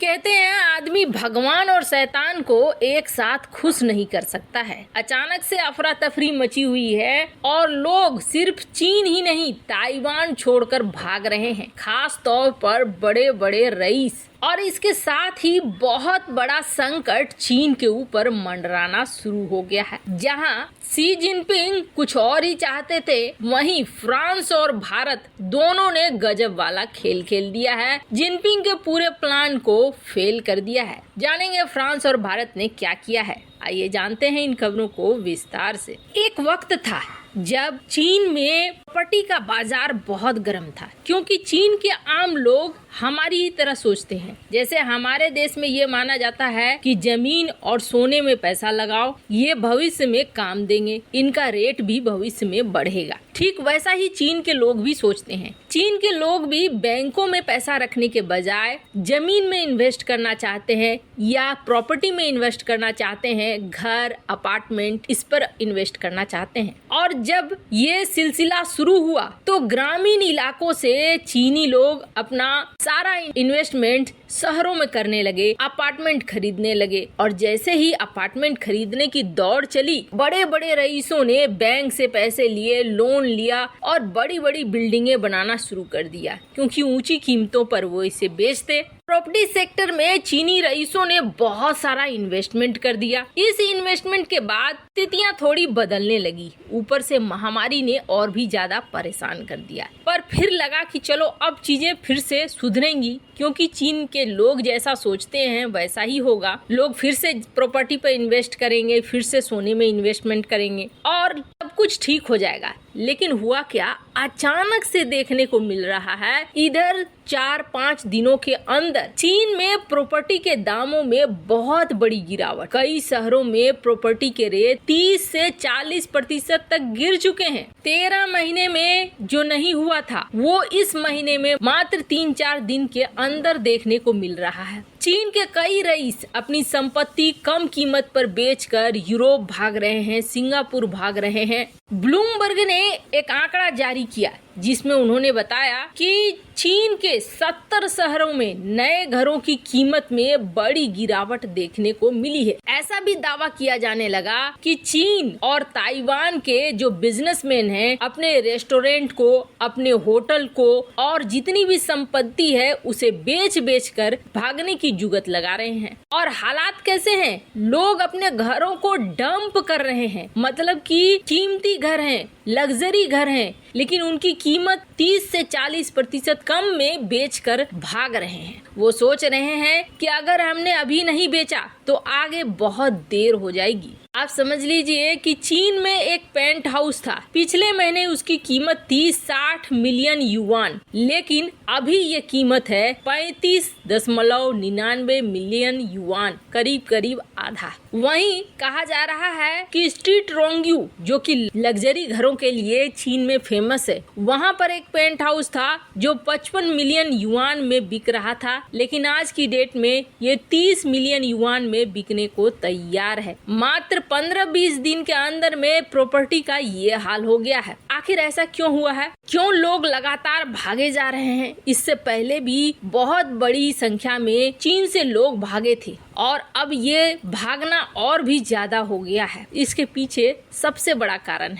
कहते हैं आदमी भगवान और शैतान को एक साथ खुश नहीं कर सकता है। अचानक से अफरा तफरी मची हुई है और लोग सिर्फ चीन ही नहीं ताइवान छोड़कर भाग रहे हैं, खास तौर पर बड़े बड़े रईस। और इसके साथ ही बहुत बड़ा संकट चीन के ऊपर मंडराना शुरू हो गया है। जहां शी जिनपिंग कुछ और ही चाहते थे, वहीं फ्रांस और भारत दोनों ने गजब वाला खेल खेल दिया है। जिनपिंग के पूरे प्लान को फेल कर दिया है। जानेंगे फ्रांस और भारत ने क्या किया है। आइए जानते हैं इन खबरों को विस्तार से। एक वक्त था जब चीन में प्रॉपर्टी का बाजार बहुत गर्म था, क्योंकि चीन के आम लोग हमारी ही तरह सोचते हैं। जैसे हमारे देश में ये माना जाता है कि जमीन और सोने में पैसा लगाओ, ये भविष्य में काम देंगे, इनका रेट भी भविष्य में बढ़ेगा। ठीक वैसा ही चीन के लोग भी सोचते हैं। चीन के लोग भी बैंकों में पैसा रखने के बजाय जमीन में इन्वेस्ट करना चाहते हैं या प्रॉपर्टी में इन्वेस्ट करना चाहते हैं, घर, अपार्टमेंट, इस पर इन्वेस्ट करना चाहते हैं। और जब ये सिलसिला शुरू हुआ तो ग्रामीण इलाकों से चीनी लोग अपना सारा इन्वेस्टमेंट शहरों में करने लगे, अपार्टमेंट खरीदने लगे। और जैसे ही अपार्टमेंट खरीदने की दौड़ चली, बड़े बड़े रईसों ने बैंक से पैसे लिए, लोन लिया और बड़ी बड़ी बिल्डिंगें बनाना शुरू कर दिया, क्योंकि ऊंची कीमतों पर वो इसे बेचते। प्रॉपर्टी सेक्टर में चीनी रईसों ने बहुत सारा इन्वेस्टमेंट कर दिया। इस इन्वेस्टमेंट के बाद स्थितियां थोड़ी बदलने लगी। ऊपर से महामारी ने और भी ज्यादा परेशान कर दिया। पर फिर लगा कि चलो अब चीजें फिर से सुधरेंगी, क्योंकि चीन के लोग जैसा सोचते हैं वैसा ही होगा। लोग फिर से प्रॉपर्टी पर इन्वेस्ट करेंगे, फिर से सोने में इन्वेस्टमेंट करेंगे और सब कुछ ठीक हो जाएगा। लेकिन हुआ क्या, अचानक से देखने को मिल रहा है इधर 4-5 दिनों के अंदर चीन में प्रॉपर्टी के दामों में बहुत बड़ी गिरावट। कई शहरों में प्रॉपर्टी के रेट 30 से 40% तक गिर चुके हैं। 13 महीने में जो नहीं हुआ था वो इस महीने में मात्र 3-4 दिन के अंदर देखने को मिल रहा है। चीन के कई रईस अपनी संपत्ति कम कीमत पर बेचकर यूरोप भाग रहे हैं, सिंगापुर भाग रहे हैं। ब्लूमबर्ग ने एक आंकड़ा जारी किया जिसमें उन्होंने बताया कि चीन के 70 शहरों में नए घरों की कीमत में बड़ी गिरावट देखने को मिली है। ऐसा भी दावा किया जाने लगा कि चीन और ताइवान के जो बिजनेसमैन हैं अपने रेस्टोरेंट को, अपने होटल को और जितनी भी संपत्ति है उसे बेच कर भागने की जुगत लगा रहे हैं। और हालात कैसे हैं, लोग अपने घरों को डंप कर रहे हैं। मतलब कि कीमती घर हैं, लग्जरी घर हैं, लेकिन उनकी कीमत 30 से 40% कम में बेचकर भाग रहे हैं। वो सोच रहे हैं कि अगर हमने अभी नहीं बेचा तो आगे बहुत देर हो जाएगी। आप समझ लीजिए कि चीन में एक पेंट हाउस था, पिछले महीने उसकी कीमत 30-60 मिलियन युआन, लेकिन अभी ये कीमत है 35.99 मिलियन युआन, करीब आधा। वहीं कहा जा रहा है कि स्ट्रीट रोंग्यू, जो कि लग्जरी घरों के लिए चीन में फेमस है, वहाँ पर एक पेंट हाउस था जो 55 मिलियन युआन में बिक रहा था, लेकिन आज की डेट में ये 30 मिलियन युआन में बिकने को तैयार है। मात्र 15-20 दिन के अंदर में प्रॉपर्टी का ये हाल हो गया है। आखिर ऐसा क्यों हुआ है? क्यों लोग लगातार भागे जा रहे हैं? इससे पहले भी बहुत बड़ी संख्या में चीन से लोग भागे थे और अब ये भागना और भी ज्यादा हो गया है। इसके पीछे सबसे बड़ा कारण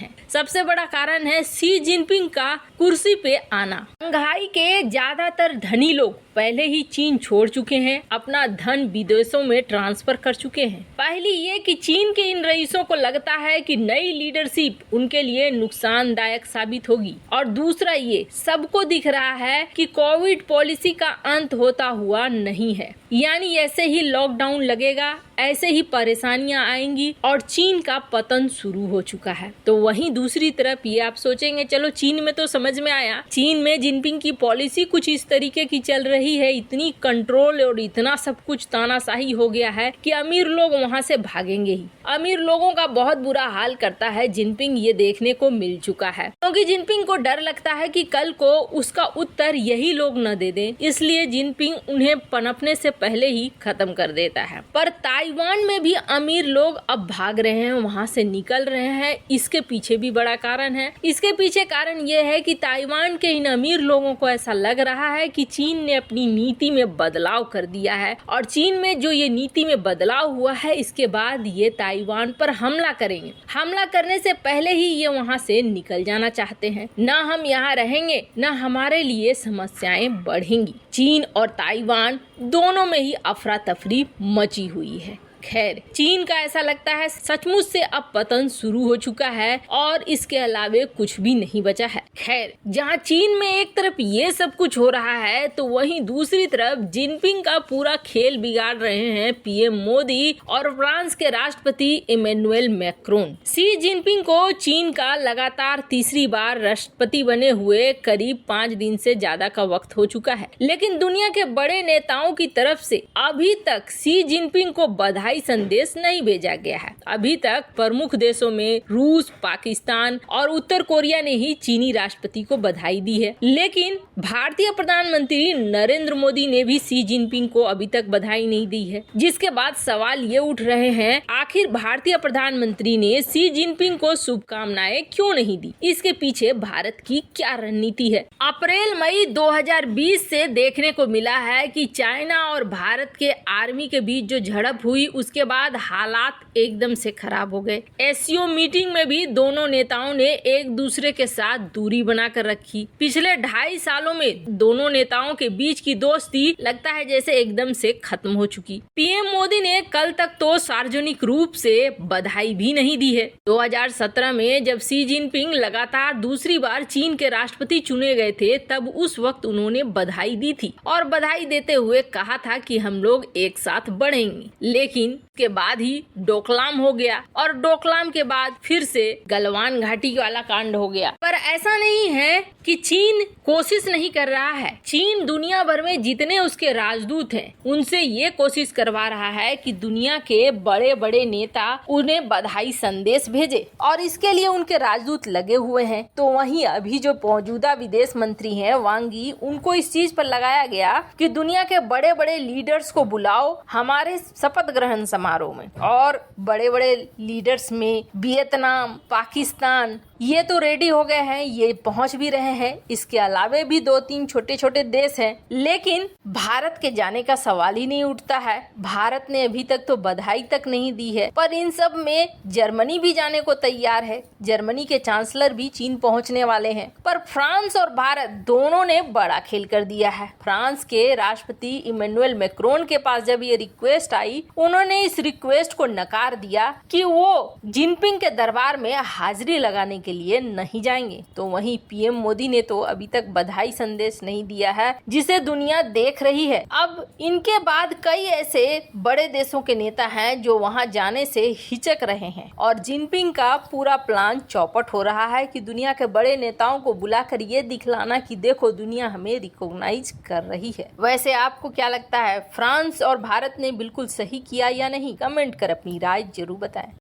है शी जिनपिंग का कुर्सी पे आना। शंघाई के ज्यादातर धनी लोग पहले ही चीन छोड़ चुके हैं, अपना धन विदेशों में ट्रांसफर कर चुके हैं। पहली ये कि चीन के इन रईसों को लगता है कि नई लीडरशिप उनके लिए नुकसानदायक साबित होगी, और दूसरा ये सबको दिख रहा है कि कोविड पॉलिसी का अंत होता हुआ नहीं है। यानी ऐसे ही लॉकडाउन लगेगा, ऐसे ही परेशानियां आएंगी और चीन का पतन शुरू हो चुका है। तो वहीं दूसरी तरफ ये आप सोचेंगे चलो चीन में तो समझ में आया, चीन में जिनपिंग की पॉलिसी कुछ इस तरीके की चल रही है, इतनी कंट्रोल और इतना सब कुछ तानाशाही हो गया है कि अमीर लोग वहां से भागेंगे ही। अमीर लोगों का बहुत बुरा हाल करता है जिनपिंग, ये देखने को मिल चुका है, क्योंकि जिनपिंग को डर लगता है कि कल को उसका उत्तर यही लोग न दे दें, इसलिए जिनपिंग उन्हें पनपने से पहले ही खत्म कर देता देता है। पर ताइवान में भी अमीर लोग अब भाग रहे हैं, वहाँ से निकल रहे हैं। इसके पीछे भी बड़ा कारण है। इसके पीछे कारण ये है कि ताइवान के इन अमीर लोगों को ऐसा लग रहा है कि चीन ने अपनी नीति में बदलाव कर दिया है और चीन में जो ये नीति में बदलाव हुआ है, इसके बाद ये ताइवान पर हमला करेंगे। हमला करने से पहले ही ये वहाँ से निकल जाना चाहते हैं। ना हम यहाँ रहेंगे, ना हमारे लिए समस्याएं बढ़ेंगी। चीन और ताइवान दोनों में ही अफरा तफरी मची हुई है। खैर, चीन का ऐसा लगता है सचमुच से अब पतन शुरू हो चुका है और इसके अलावे कुछ भी नहीं बचा है। खैर, जहां चीन में एक तरफ ये सब कुछ हो रहा है तो वहीं दूसरी तरफ जिनपिंग का पूरा खेल बिगाड़ रहे हैं पीएम मोदी और फ्रांस के राष्ट्रपति इमैनुअल मैक्रोन। शी जिनपिंग को चीन का लगातार तीसरी बार राष्ट्रपति बने हुए करीब 5 दिन से ज्यादा का वक्त हो चुका है, लेकिन दुनिया के बड़े नेताओं की तरफ से अभी तक शी जिनपिंग को बधाई संदेश नहीं भेजा गया है। अभी तक प्रमुख देशों में रूस, पाकिस्तान और उत्तर कोरिया ने ही चीनी राष्ट्रपति को बधाई दी है, लेकिन भारतीय प्रधानमंत्री नरेंद्र मोदी ने भी शी जिनपिंग को अभी तक बधाई नहीं दी है। जिसके बाद सवाल ये उठ रहे हैं, आखिर भारतीय प्रधानमंत्री ने शी जिनपिंग को शुभकामनाएं क्यों नहीं दी? इसके पीछे भारत की क्या रणनीति है? अप्रैल मई 2020 से देखने को मिला है कि चाइना और भारत के आर्मी के बीच जो झड़प हुई, उसके बाद हालात एकदम से खराब हो गए। एससीओ मीटिंग में भी दोनों नेताओं ने एक दूसरे के साथ दूरी बनाकर रखी। पिछले 2.5 सालों में दोनों नेताओं के बीच की दोस्ती लगता है जैसे एकदम से खत्म हो चुकी। पीएम मोदी ने कल तक तो सार्वजनिक रूप से बधाई भी नहीं दी है। 2017 में जब शी जिनपिंग लगातार दूसरी बार चीन के राष्ट्रपति चुने गए थे, तब उस वक्त उन्होंने बधाई दी थी और बधाई देते हुए कहा था कि हम लोग एक साथ बढ़ेंगे। लेकिन के बाद ही डोकलाम हो गया और डोकलाम के बाद फिर से गलवान घाटी वाला कांड हो गया। पर ऐसा नहीं है कि चीन कोशिश नहीं कर रहा है। चीन दुनिया भर में जितने उसके राजदूत हैं, उनसे ये कोशिश करवा रहा है कि दुनिया के बड़े बड़े नेता उन्हें बधाई संदेश भेजे और इसके लिए उनके राजदूत लगे हुए हैं। तो वहीं अभी जो मौजूदा विदेश मंत्री हैं वांग यी, उनको इस चीज पर लगाया गया कि दुनिया के बड़े बड़े लीडर्स को बुलाओ हमारे शपथ ग्रहण समारोह में। और बड़े बड़े लीडर्स में वियतनाम, पाकिस्तान ये तो रेडी हो गए हैं, ये पहुंच भी रहे हैं। इसके अलावे भी 2-3 छोटे छोटे देश हैं, लेकिन भारत के जाने का सवाल ही नहीं उठता है। भारत ने अभी तक तो बधाई तक नहीं दी है। पर इन सब में जर्मनी भी जाने को तैयार है। जर्मनी के चांसलर भी चीन पहुंचने वाले हैं। पर फ्रांस और भारत दोनों ने बड़ा खेल कर दिया है। फ्रांस के राष्ट्रपति इमैनुअल मैक्रोन के पास जब ये रिक्वेस्ट आई, उन्होंने इस रिक्वेस्ट को नकार दिया कि वो जिनपिंग के दरबार में हाजिरी लगाने के लिए नहीं जाएंगे। तो वहीं पीएम मोदी ने तो अभी तक बधाई संदेश नहीं दिया है, जिसे दुनिया देख रही है। अब इनके बाद कई ऐसे बड़े देशों के नेता हैं जो वहां जाने से हिचक रहे हैं और जिनपिंग का पूरा प्लान चौपट हो रहा है कि दुनिया के बड़े नेताओं को बुलाकर ये दिखलाना कि देखो दुनिया हमें रिकॉग्नाइज कर रही है। वैसे आपको क्या लगता है, फ्रांस और भारत ने बिल्कुल सही किया या नहीं? कमेंट कर अपनी राय जरूर बताएं।